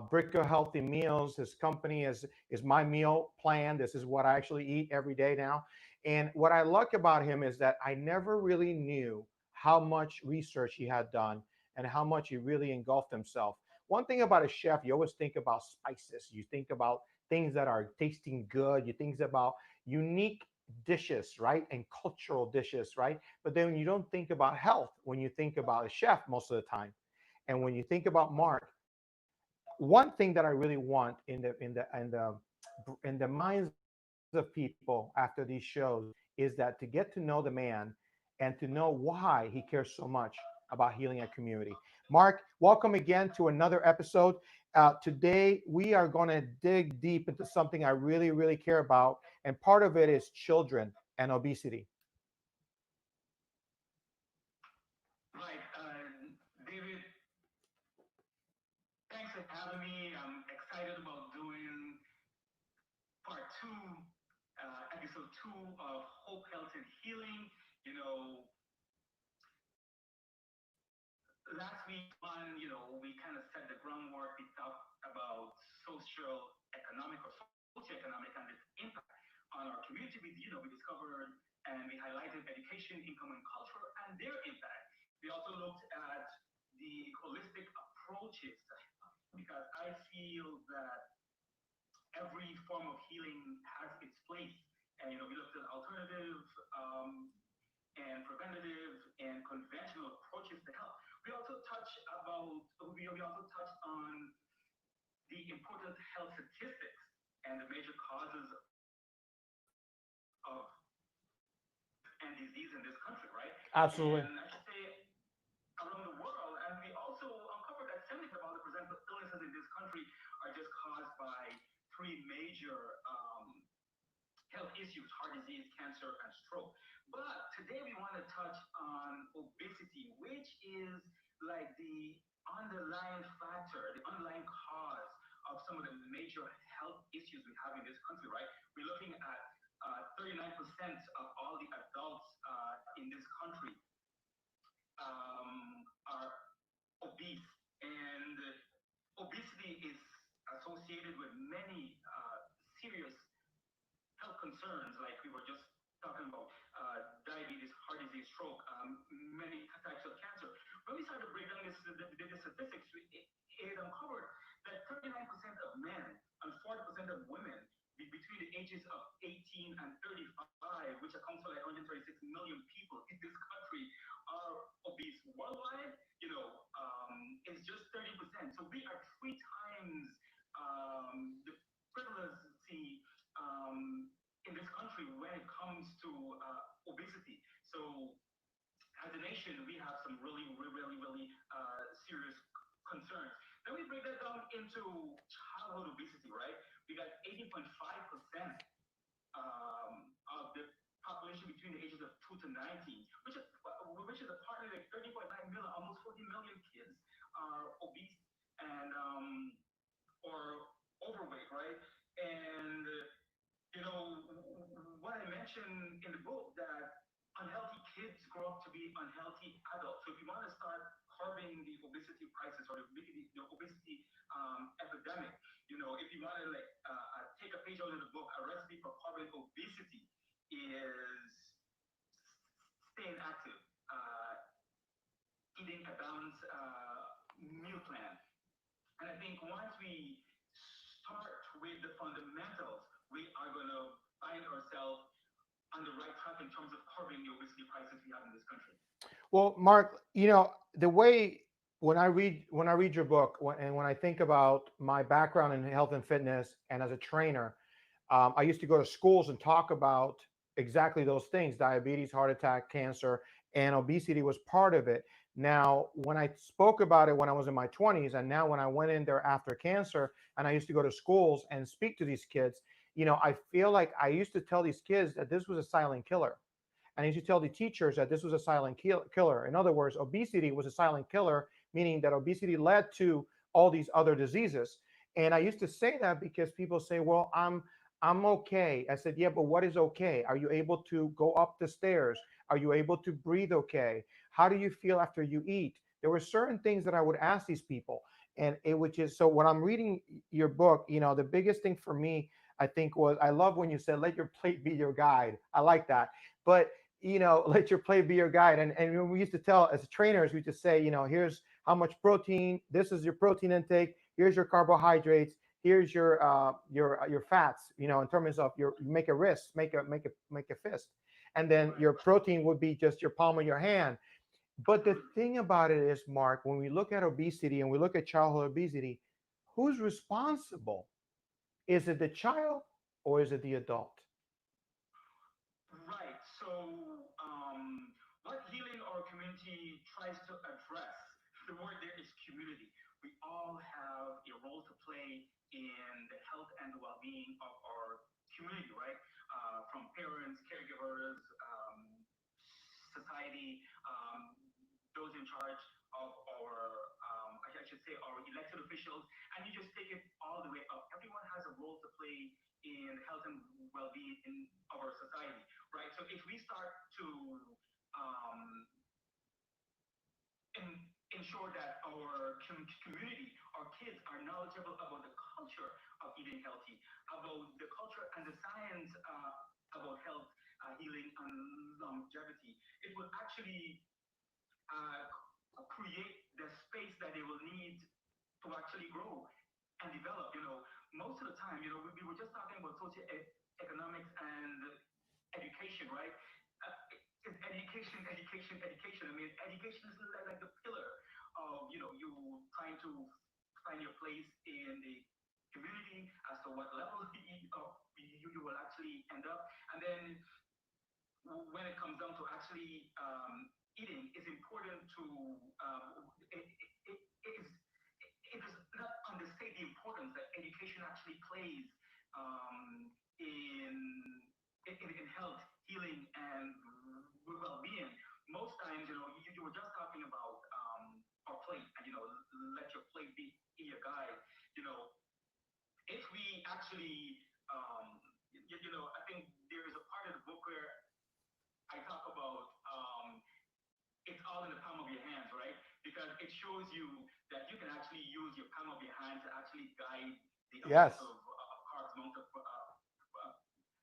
Brick Healthy Meals. His company is my meal plan. This is what I actually eat every day now. And what I like about him is that I never really knew how much research he had done and how much he really engulfed himself. One thing about a chef, you always think about spices. You think about things that are tasting good. You think about unique dishes, right? And cultural dishes, right? But then you don't think about health when you think about a chef most of the time. And when you think about Mark, one thing that I really want in the minds of people after these shows is that to get to know the man and to know why he cares so much about healing a community. Mark, welcome again to another episode. Today we are going to dig deep into something I really, really care about, and part of it is children and obesity. Right. David, thanks for having me. I'm excited about doing part two, episode two of Hope, Health, and Healing. You know, last week on, we kind of set the groundwork. We talked about social, economic, or socioeconomic and its impact on our community. We discovered and we highlighted education, income, and culture and their impact. We also looked at the holistic approaches to health because I feel that every form of healing has its place. And we looked at alternative and preventative and conventional approaches to health. We also touched about we also touched on the important health statistics and the major causes of and disease in this country, right? Absolutely. And I should say around the world. And we also uncovered that 75% of illnesses in this country are just caused by three major health issues: heart disease, cancer, and stroke. But today we want to touch on obesity, which is like the underlying factor, the underlying cause of some of the major health issues we have in this country, right? We're looking at 39% of all the adults in this country are obese, and obesity is associated with many serious health concerns, like we were just talking about diabetes, heart disease, stroke, many types of cancer. When we started to break down the statistics, it uncovered that 39% of men and 40% of women between the ages of 18 and 35, which accounts for like 136 million people in this country, are obese. Worldwide, it's just 30%. So we are three times the prevalency in this country when it comes to obesity. So as a nation, we have some really, really, really, really serious concerns. Then we break that down into childhood obesity, right? We got 18.5% of the population between the ages of 2 to 19, which is apparently like 30.9 million, almost 40 million kids are obese and or overweight, right? And what I mentioned in the book, that unhealthy kids grow up to be unhealthy adults. So if you want to start curbing the obesity crisis or the obesity epidemic, if you want to take a page out of the book, a recipe for curbing obesity is staying active, eating a balanced meal plan. And I think once we start with the fundamentals, we are going to find ourselves on the right track in terms of curbing the obesity crisis we have in this country. Well, Mark, the way when I read your book, and when I think about my background in health and fitness, and as a trainer, I used to go to schools and talk about exactly those things: diabetes, heart attack, cancer, and obesity was part of it. Now, when I spoke about it when I was in my 20s, and now when I went in there after cancer, and I used to go to schools and speak to these kids, I feel like I used to tell these kids that this was a silent killer. And I used to tell the teachers that this was a silent killer. In other words, obesity was a silent killer, meaning that obesity led to all these other diseases. And I used to say that because people say, well, I'm okay. I said, yeah, but what is okay? Are you able to go up the stairs? Are you able to breathe okay? How do you feel after you eat? There were certain things that I would ask these people. And it was just, so when I'm reading your book, the biggest thing for me, I think, was, I love when you said, let your plate be your guide. I like that. But let your plate be your guide. And we used to tell, as trainers, we just say, here's how much protein, this is your protein intake, here's your carbohydrates, here's your fats, in terms of your, make a wrist, make a fist. And then Right. your protein would be just your palm of your hand. But the thing about it is, Mark, when we look at obesity and we look at childhood obesity, who's responsible? Is it the child or is it the adult? Right. So, what healing our community tries to address, the word there is community. We all have a role to play in the health and the well-being of our community, right? From parents, caregivers, society, those in charge of our, I should say, our elected officials, and you just take it all the way up. Everyone has a role to play in health and well-being in our society, right? So if we start to um, ensure that our community, our kids are knowledgeable about the culture of eating healthy, about the culture and the science about health, healing, and longevity, it will actually uh, create the space that they will need to actually grow and develop. Most of the time, we were just talking about socioeconomics and education, right? It's education, education, education. I mean, education is like the pillar of, you trying to find your place in the community as to what level you will actually end up. And then when it comes down to actually eating, it's important to it does not understate the importance that education actually plays um, in, in health, healing, and well-being. Most times, you were just talking about our plate, and let your plate be your guide. You know, if we actually, I think there is a part of the book where I talk about it's all in the palm of your hands, right? Because it shows you that you can actually use your palm of your hand to actually guide the amount Yes. of carbs, amount of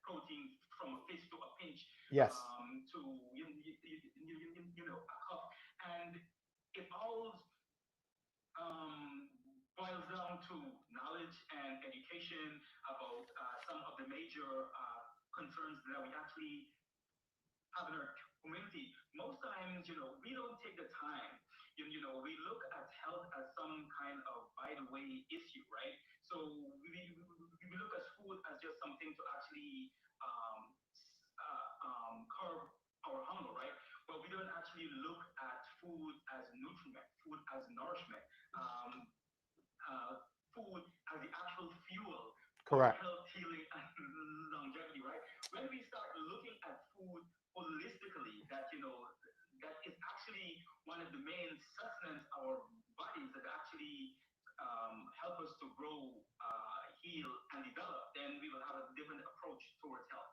protein from a fist to a pinch Yes. to a cup, and it all boils down to knowledge and education about some of the major concerns that we actually have in our community. Most times, we don't take the time. We look at health as some kind of by the way issue, right? So we look at food as just something to actually curb our hunger, right? But we don't actually look at food as nutriment, food as nourishment, um, food as the actual fuel for Correct. health, healing, and longevity, right? When we start looking at food holistically, that is actually one of the main sustenance our bodies that actually help us to grow, heal, and develop, then we will have a different approach towards health.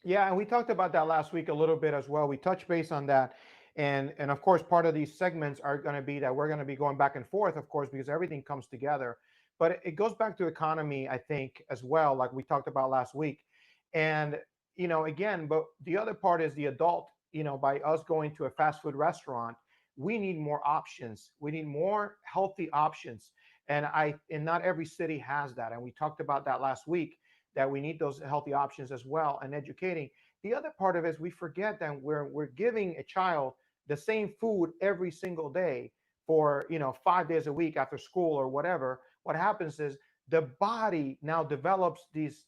Yeah, and we talked about that last week a little bit as well. We touched base on that. And of course, part of these segments are going to be that we're going to be going back and forth, of course, because everything comes together. But it goes back to economy, I think, as well, like we talked about last week. And, again, but the other part is the adult, by us going to a fast food restaurant, we need more options. We need more healthy options. And not every city has that. And we talked about that last week, that we need those healthy options as well, and educating. The other part of it is we forget that we're giving a child the same food every single day for 5 days a week after school or whatever. What happens is the body now develops this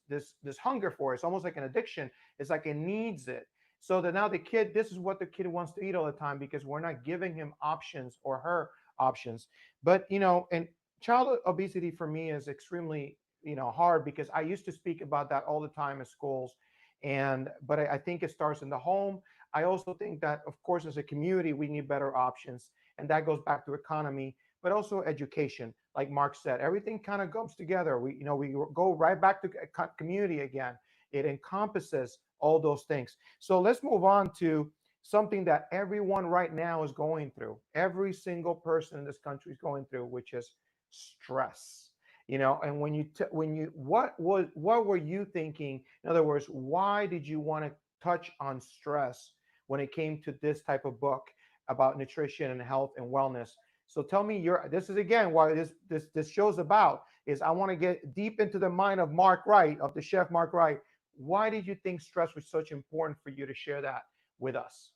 hunger for it. It's almost like an addiction. It's like it needs it. So that now this is what the kid wants to eat all the time, because we're not giving him options, or her options. But and child obesity for me is extremely hard, because I used to speak about that all the time at schools. But I think it starts in the home. I also think that, of course, as a community, we need better options, and that goes back to economy, but also education. Like Mark said, everything kind of comes together. We go right back to community again. It encompasses all those things. So let's move on to something that everyone right now is going through. Every single person in this country is going through, which is stress. And what were you thinking? In other words, why did you want to touch on stress when it came to this type of book about nutrition and health and wellness? So tell me this is again why this show's about is I want to get deep into the mind of Mark Wright, of the chef Mark Wright. Why did you think stress was such important for you to share that with us?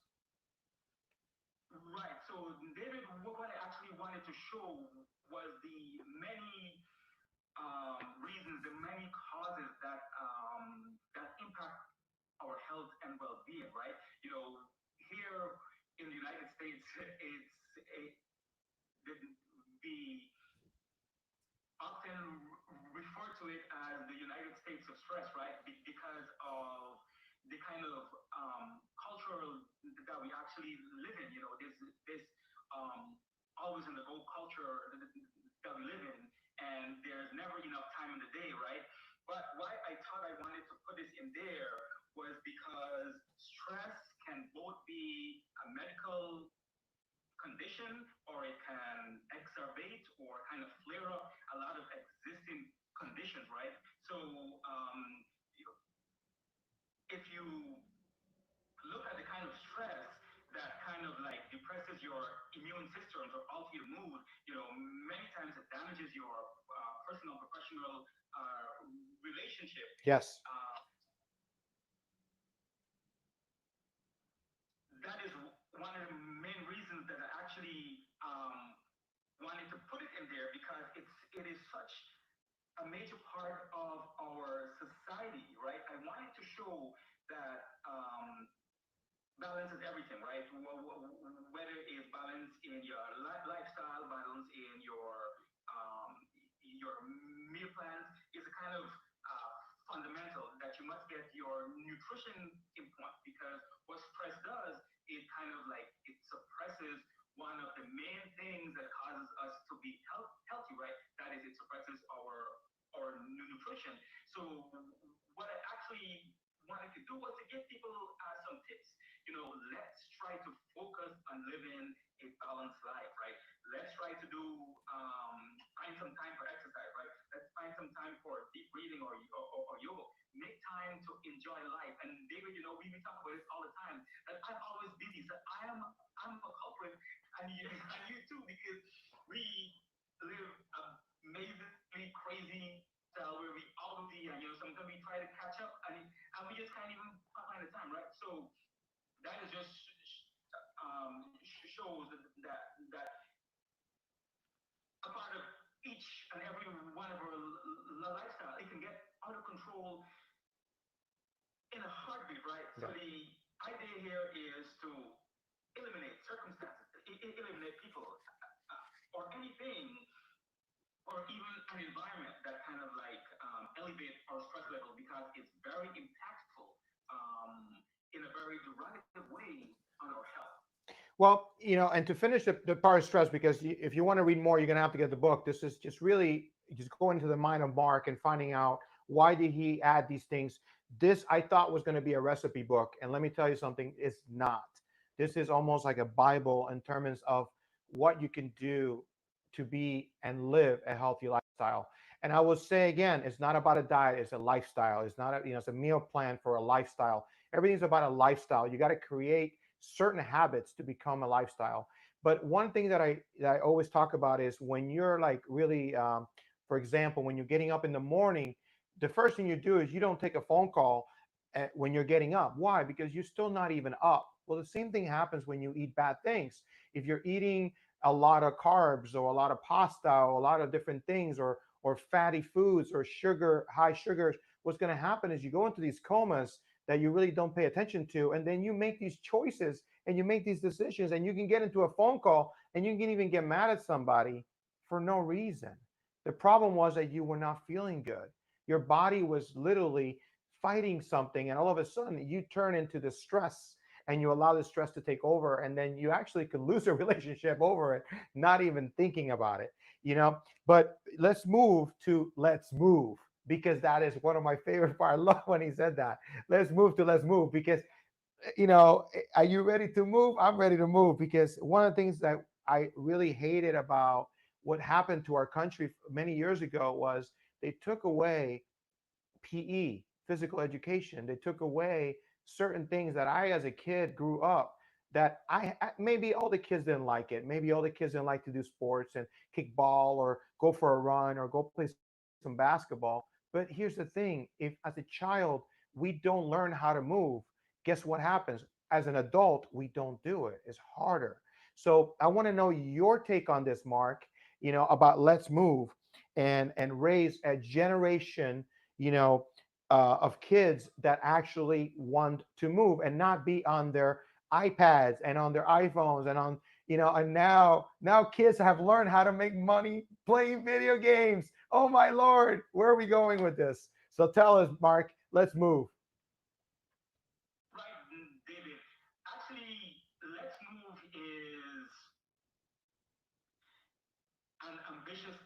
Right. So, David, what I actually wanted to show was the many reasons, the many causes that impact our health and well-being. Right. Here in the United States, the often refer to it as the United States of stress, right? Because of the kind of culture that we actually live in. This always in the go culture that we live in, and there's never enough time in the day, right? But why I thought I wanted to put this in there was because stress can both be a medical condition, or it can exacerbate or kind of flare up a lot of existing conditions, right? So if you look at the kind of stress that kind of like depresses your immune systems or alters your mood, many times it damages your personal, professional relationship. Yes. That is one of the main reasons that I actually wanted to put it in there, because it is such a major part of our society, right? I wanted to show that balance is everything, right? Whether it's balance in your lifestyle, balance in your meal plans, is a kind of fundamental that you must get your nutrition in point, because what stress does, it kind of like it suppresses one of the main things that causes us to be healthy, right? That is, it suppresses our nutrition. So what I actually wanted to do was to give people some tips. Let's try to focus on living a balanced life, right? Let's try to find some time for exercise, right? Let's find some time for deep breathing or yoga. Make time to enjoy life. And David, we talk about this all the time. That I'm always busy. So I'm a culprit, and you too, because we live amazingly crazy style where we always busy, and sometimes we try to catch up, and we just can't even find the time, right? So that is just shows that a part of each and every one of our lifestyle, it can get out of control in a heartbeat, right? So Yeah. the idea here is to eliminate circumstances, eliminate people, or anything, or even an environment that kind of like elevate our stress level, because it's very impactful in a very derogative way on our health. Well, and to finish the part of stress, because if you want to read more, you're going to have to get the book. This is just really just going into the mind of Mark and finding out why did he add these things. This I thought was going to be a recipe book, and let me tell you something, it's not. This is almost like a Bible in terms of what you can do to be and live a healthy lifestyle. And I will say again, it's not about a diet; it's a lifestyle. It's not it's a meal plan for a lifestyle. Everything's about a lifestyle. You got to create certain habits to become a lifestyle. But one thing that I always talk about is when you're like really, for example, when you're getting up in the morning, the first thing you do is you don't take a phone call when you're getting up. Why? Because you're still not even up. Well, the same thing happens when you eat bad things. If you're eating a lot of carbs or a lot of pasta or a lot of different things or fatty foods or high sugars, what's going to happen is you go into these comas that you really don't pay attention to, and then you make these choices and you make these decisions, and you can get into a phone call and you can even get mad at somebody for no reason. The problem was that you were not feeling good. Your body was literally fighting something, and all of a sudden you turn into the stress and you allow the stress to take over, and then you actually could lose a relationship over it, not even thinking about it. But let's move, because that is one of my favorite part. I love when he said that. Let's move, because are you ready to move? I'm ready to move, because one of the things that I really hated about what happened to our country many years ago was they took away PE, physical education. They took away certain things that I, as a kid, grew up that maybe all the kids didn't like it. Maybe all the kids didn't like to do sports and kick ball or go for a run or go play some basketball. But here's the thing: if as a child we don't learn how to move, guess what happens? As an adult, we don't do it. It's harder. So I want to know your take on this, Mark. About let's move and raise a generation you know, of kids that actually want to move and not be on their iPads and on their iPhones and on, and now kids have learned how to make money playing video games. Oh my Lord, where are we going with this? So tell us, Mark, let's move. Right, David. Actually, Let's Move is an ambitious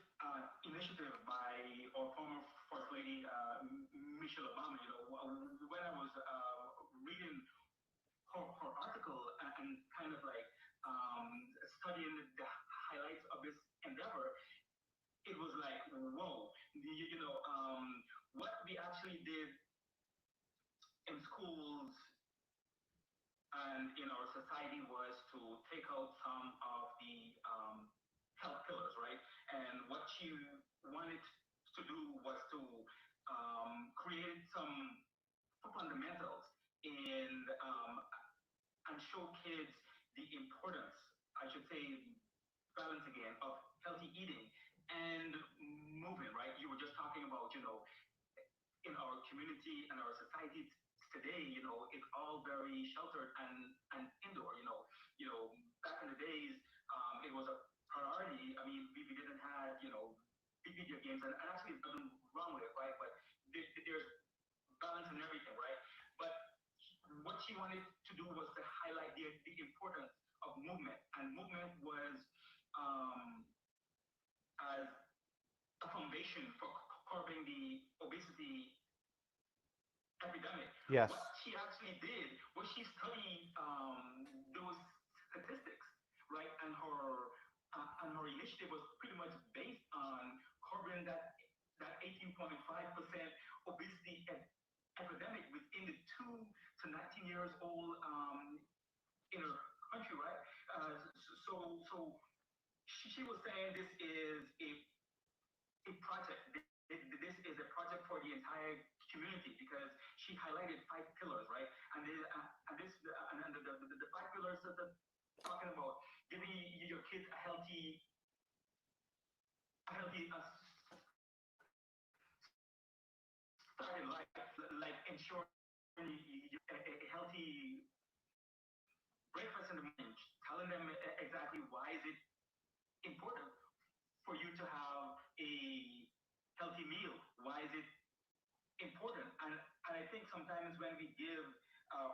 initiative by our former First Lady, Michelle Obama. When I was reading her article and kind of like studying the highlights of this endeavor, it was like, whoa, what we actually did in schools and in our society was to take out some of the health pillars, right? And what you wanted to do was to create some fundamentals in and show kids the importance, I should say, balance again, of healthy eating and moving, right? You were just talking about, in our community and our society today, it's all very sheltered and indoor. Back in the days, it was a priority. I mean, we didn't have, video games, and actually there's nothing wrong with it, right? But there's balance and everything, right? But what she wanted to do was to highlight the importance of movement, and movement was um, as a foundation for curbing the obesity epidemic. What Yes. she actually did was she studied those statistics, right? And her initiative was pretty much based on curbing that 18.5% obesity epidemic within the 2 to 19 years old in her country, right? So she was saying this is a project. This is a project for the entire community because she highlighted 5 pillars, right? And the 5 pillars that they're talking about giving your kids a healthy start in life, like ensuring a healthy breakfast in the morning, telling them exactly why is it important for you to have a healthy meal. Why is it important? And I think sometimes uh,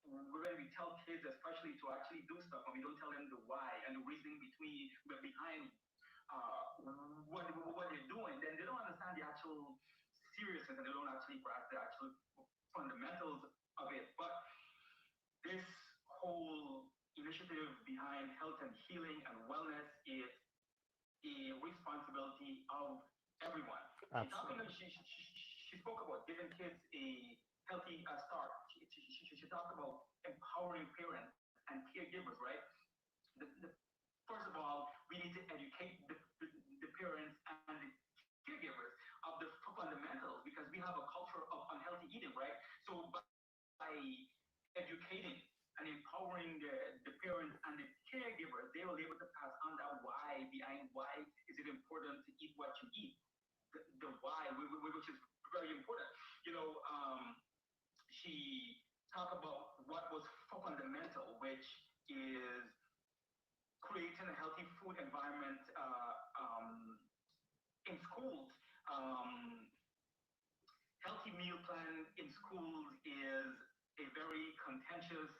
when we tell kids, especially to actually do stuff, and we don't tell them the why and the reasoning behind what they're doing, then they don't understand the actual seriousness and they don't actually grasp the actual fundamentals of it. But this whole initiative behind health and healing and wellness is a responsibility of everyone. Absolutely. She spoke about giving kids a healthy start. She talked about empowering parents and caregivers, right? The, first of all, we need to educate the parents and the caregivers of the fundamentals because we have a culture of unhealthy eating, right? So by educating and empowering the parents and the caregivers, they will be able to pass on that why behind why is it important to eat what you eat, the why, which is very important. You know, she talked about what was fundamental, which is creating a healthy food environment in schools. Um, Healthy meal plan in schools is a very contentious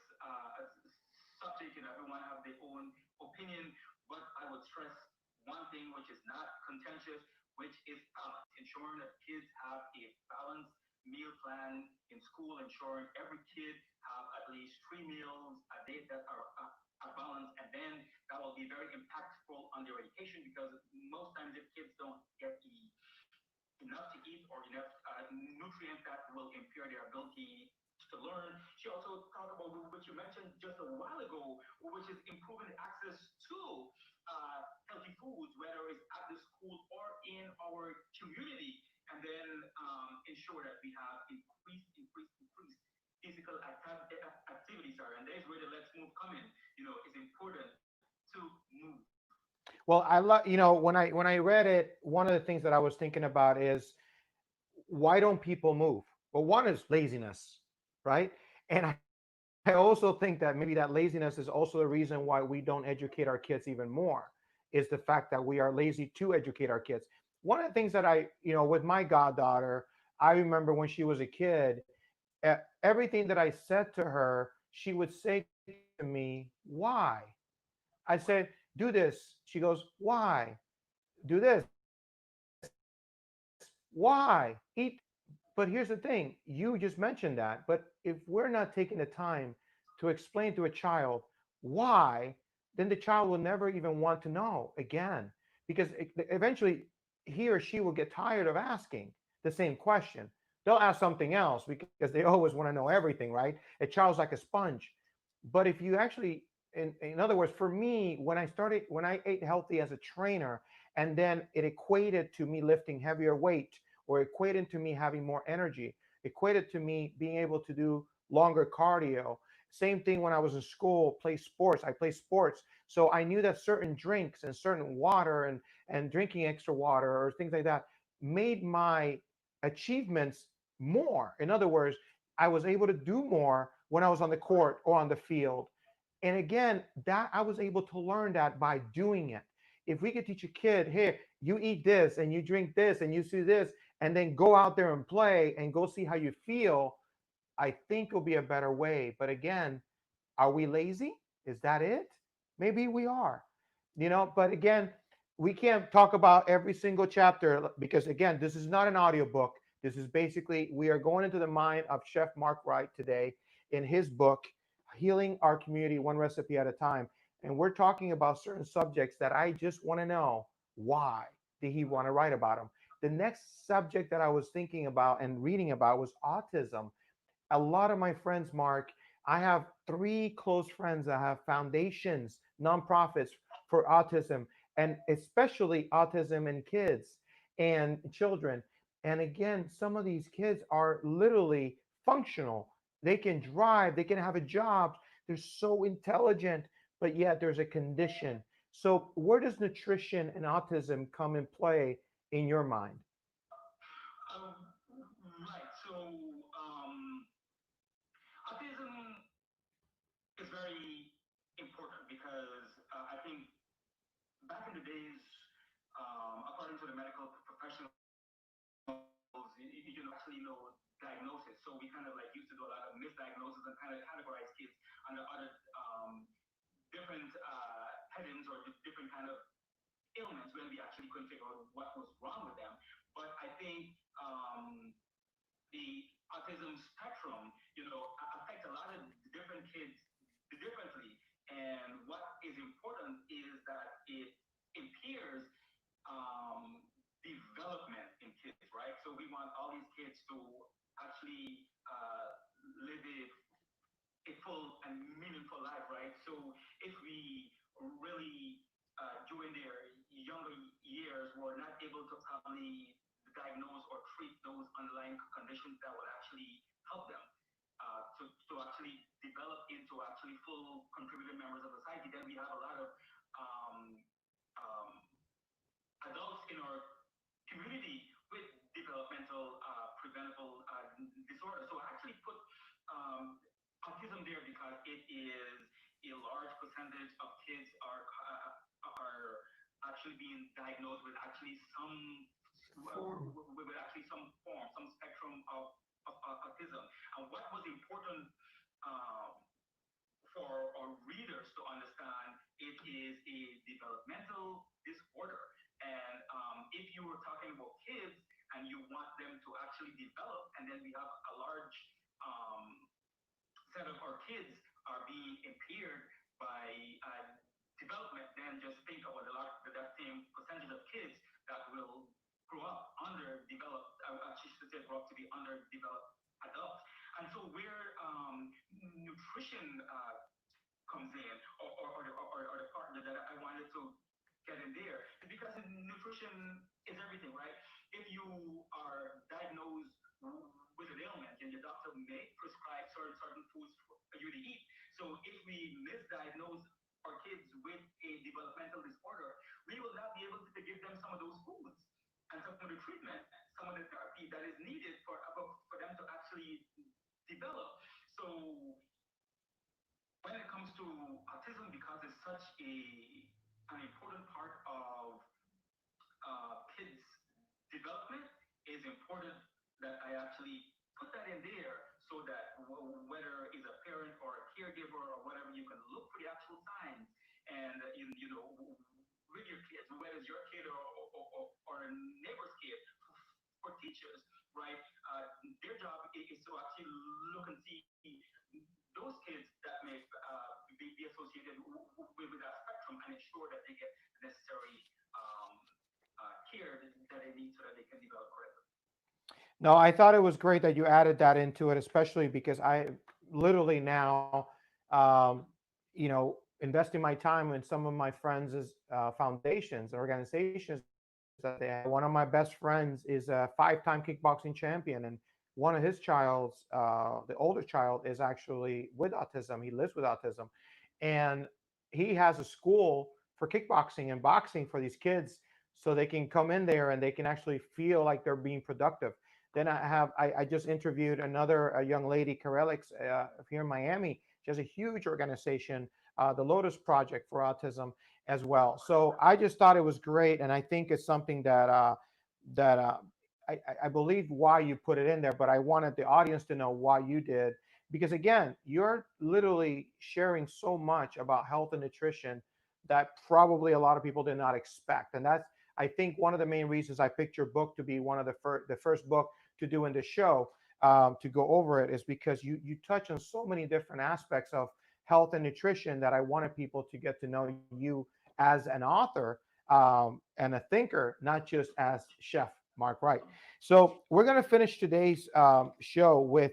subject. Everyone have their own opinion, but I would stress one thing which is not contentious, which is balance. Ensuring that kids have a balanced meal plan in school, ensuring every kid have at least 3 meals a day that are balanced, and then that will be very impactful on their education, because most times if kids don't get enough to eat or enough nutrients, that will impair their ability to learn. She also talked about what you mentioned just a while ago, which is improving access to healthy foods, whether it's at the school or in our community, and then ensure that we have increased physical activity, sir. And there's where the let's move come in. It's important to move. Well, I love, when I read it, one of the things that I was thinking about is, why don't people move? Well, one is laziness, right? And I also think that maybe that laziness is also the reason why we don't educate our kids even more, is the fact that we are lazy to educate our kids. One of the things that with my goddaughter, I remember when she was a kid, everything that I said to her, she would say to me, why? I said, do this. She goes, why? Do this. Why? Eat. But here's the thing, you just mentioned that. But if we're not taking the time to explain to a child why, then the child will never even want to know again. Because eventually he or she will get tired of asking the same question. They'll ask something else because they always want to know everything, right? A child's like a sponge. But if you actually, in other words, for me, when I ate healthy as a trainer, and then it equated to me lifting heavier weight, or equated to me having more energy, equated to me being able to do longer cardio. Same thing when I was in school, play sports. I play sports. So I knew that certain drinks and certain water and drinking extra water or things like that made my achievements more. In other words, I was able to do more when I was on the court or on the field. And again, that I was able to learn that by doing it. If we could teach a kid, here, you eat this and you drink this and you see this, and then go out there and play and go see how you feel, I think it'll be a better way. But again, are we lazy? Is that it? Maybe we are, but again, we can't talk about every single chapter because, again, this is not an audiobook. This is basically, we are going into the mind of Chef Mark Wright today in his book, Healing Our Community One Recipe at a Time. And we're talking about certain subjects that I just want to know, why did he want to write about them? The next subject that I was thinking about and reading about was autism. A lot of my friends, Mark, I have three close friends that have foundations, nonprofits for autism, and especially autism in kids and children. And again, some of these kids are literally functional. They can drive, they can have a job, they're so intelligent, but yet there's a condition. So, where does nutrition and autism come in play in your mind? Right. So autism is very important because I think back in the days, according to the medical professionals, you don't actually know diagnosis. So we kind of like used to do a lot of misdiagnosis and kind of categorize kids under other different headings or different kind of ailments when we actually couldn't figure out what was wrong with them. But I think the autism spectrum, affects a lot of different kids differently. And what is important is that it impairs development in kids, right? So we want all these kids to actually live a full and meaningful life, right? So if we really, during their younger years, were not able to probably diagnose or treat those underlying conditions that would actually help them to actually develop into actually full contributing members of society, then we have a lot of um, um, adults in our community with developmental preventable disorders. So I actually put autism there because it is a large percentage of kids are actually being diagnosed with actually some form, some spectrum of autism. And what was important um, for our readers to understand, it is a developmental disorder. And if you were talking about kids and you want them to actually develop, and then we have a large um, set of our kids are being impaired by development, then just think about that same percentage of kids that will grow up underdeveloped, actually should say grow up to be underdeveloped adults. And so where nutrition comes in, or the partner that I wanted to get in there, is because nutrition is everything, right? If you are diagnosed with an ailment, and your doctor may prescribe certain foods for you to eat. So if we misdiagnose our kids with a developmental disorder, we will not be able to give them some of those foods and some of the treatment, some of the therapy that is needed for them to actually develop. So when it comes to autism, because it's such an important part of kids' development, is important that I actually put that in there so that whether it's a parent or a caregiver or whatever, you can look for the actual signs. And with your kids, whether it's your kid or a neighbor's kid, for teachers, right? Their job is to actually look and see those kids that may be associated with that spectrum and ensure that they get the necessary care that they need so that they can develop correctly. No, I thought it was great that you added that into it, especially because I literally now, um, investing my time in some of my friends' foundations, organizations that they have. One of my best friends is a five-time kickboxing champion, and one of his child's, the older child, is actually with autism. He lives with autism, and he has a school for kickboxing and boxing for these kids, so they can come in there and they can actually feel like they're being productive. Then I just interviewed another a young lady, Karelix, here in Miami. She has a huge organization, the Lotus Project for Autism as well. So I just thought it was great, and I think it's something that I believe why you put it in there, but I wanted the audience to know why you did, because again, you're literally sharing so much about health and nutrition that probably a lot of people did not expect, and that's, I think, one of the main reasons I picked your book to be one of the first book to do in the show, to go over it, is because you touch on so many different aspects of health and nutrition that I wanted people to get to know you as an author, and a thinker, not just as Chef Mark Wright. So we're going to finish today's show with,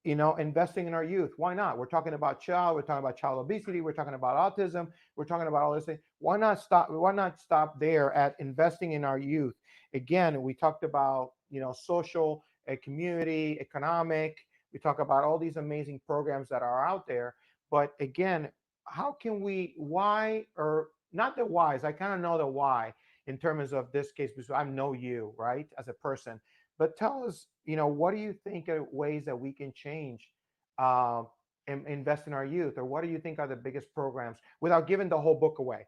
investing in our youth. Why not? We're talking about child obesity, we're talking about autism, we're talking about all this thing. Why not stop there at investing in our youth? Again, we talked about, social, community, economic. We talk about all these amazing programs that are out there. But again, how can we, why, or not the whys, I kind of know the why in terms of this case, because I know you, right, as a person. But tell us, what do you think are ways that we can change, uh, and invest in our youth, or what do you think are the biggest programs without giving the whole book away?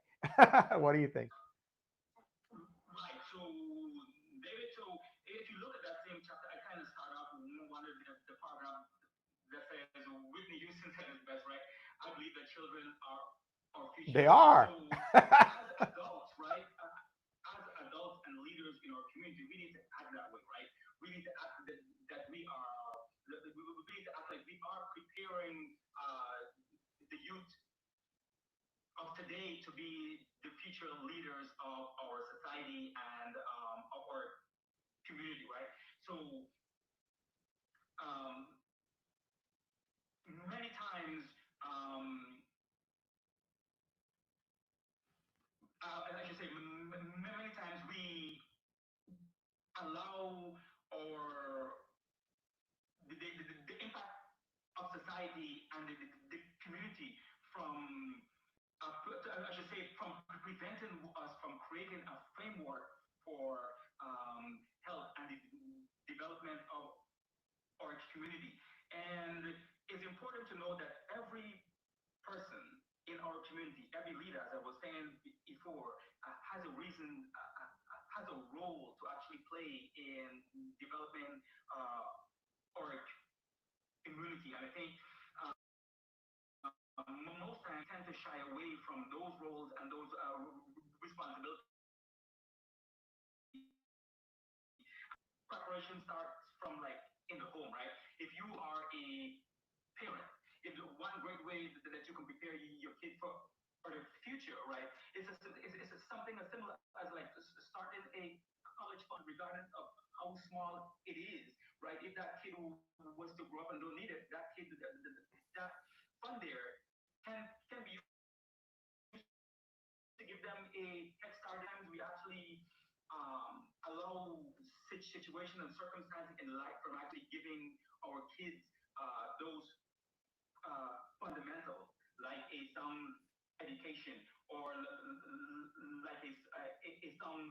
What do you think? Right. So, David, so if you look at that same chapter, I kind of start off with one of the paragraph that says Whitney Houston said it best, right? I believe that children are our future. They are. So, as adults, right? As adults and leaders in our community, we need to act that way, right? We need to act that we are. We need to act like we are preparing the youth of today to be the future leaders of our society and of our community, right? So um, many times, um, I should say, many times we allow our the impact of society and the community from I should say, from preventing us from creating a framework for health and the development of our community. And it's important to know that every person in our community, every leader, as I was saying before, has a reason, has a role to actually play in developing our community. And I think most times we tend to shy away from those roles and those responsibilities. Preparation starts from like in the home, right? If you are a parent, if one great way that you can prepare your kid for for the future, right? It's something as simple as like starting a college fund, regardless of how small it is, right? If that kid was to grow up and don't need it, that fund there can be used to give them a head start. Sometimes we actually allow situation and circumstances in life from actually giving our kids those fundamentals, like a sound education or like a sound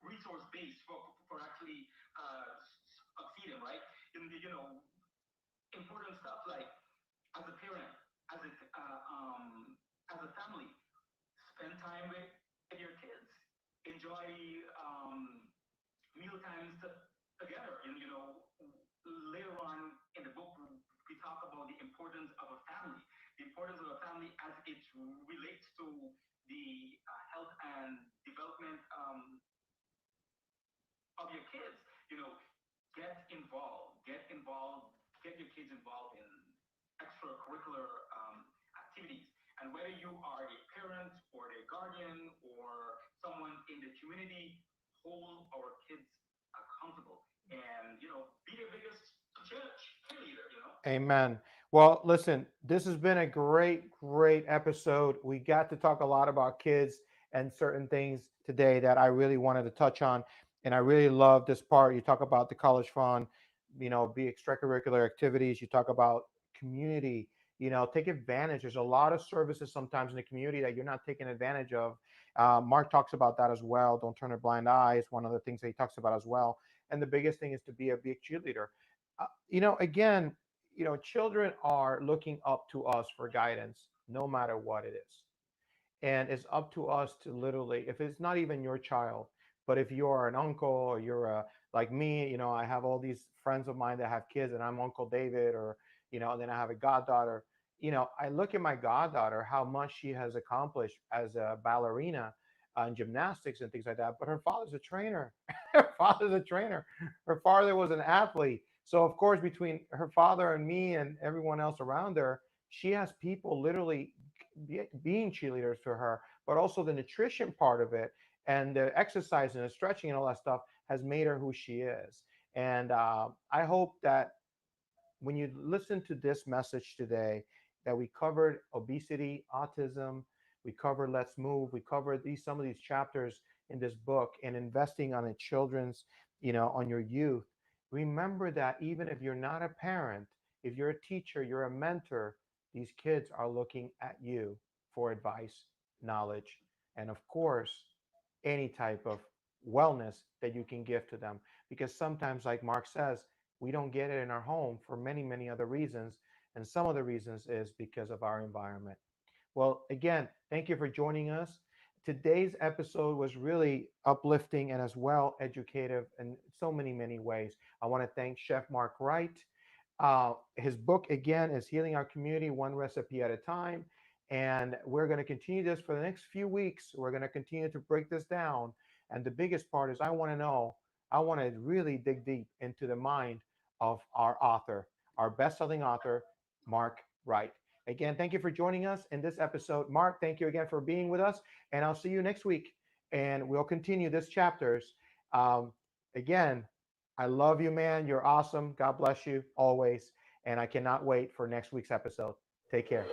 resource base for actually succeeding, right? Important stuff like as a parent, as a as a family, spend time with your kids, enjoy meal times together, and later on in the book we talk about the importance of a family, as it relates to the health and development of your kids. Get involved, get your kids involved in extracurricular activities. And whether you are a parent or a guardian or someone in the community, hold our kids accountable and, be their biggest cheerleader. Amen. Well, listen, this has been a great, great episode. We got to talk a lot about kids and certain things today that I really wanted to touch on. And I really love this part. You talk about the college fund, be extracurricular activities. You talk about community, take advantage. There's a lot of services sometimes in the community that you're not taking advantage of. Mark talks about that as well. Don't turn a blind eye is one of the things that he talks about as well. And the biggest thing is to be a big cheerleader. Again, children are looking up to us for guidance, no matter what it is. And it's up to us to literally, if it's not even your child, but if you're an uncle or you're like me, I have all these friends of mine that have kids and I'm Uncle David, or, then I have a goddaughter. I look at my goddaughter, how much she has accomplished as a ballerina in gymnastics and things like that. But her father's a trainer. Her father's a trainer. Her father was an athlete. So, of course, between her father and me and everyone else around her, she has people literally being cheerleaders for her, but also the nutrition part of it and the exercise and the stretching and all that stuff has made her who she is. And I hope that when you listen to this message today, that we covered obesity, autism, we covered Let's Move, we covered some of these chapters in this book, and investing on the children's, on your youth. Remember that even if you're not a parent, if you're a teacher, you're a mentor, these kids are looking at you for advice, knowledge, and of course, any type of wellness that you can give to them. Because sometimes, like Mark says, we don't get it in our home for many, many other reasons. And some of the reasons is because of our environment. Well, again, thank you for joining us. Today's episode was really uplifting and as well educative in so many, many ways. I want to thank Chef Mark Wright. His book, again, is Healing Our Community One Recipe at a Time. And we're going to continue this for the next few weeks. We're going to continue to break this down. And the biggest part is I want to really dig deep into the mind of our author, our best-selling author, Mark Wright. Again, thank you for joining us in this episode. Mark, thank you again for being with us. And I'll see you next week. And we'll continue this chapters. Um, Again, I love you, man. You're awesome. God bless you always. And I cannot wait for next week's episode. Take care.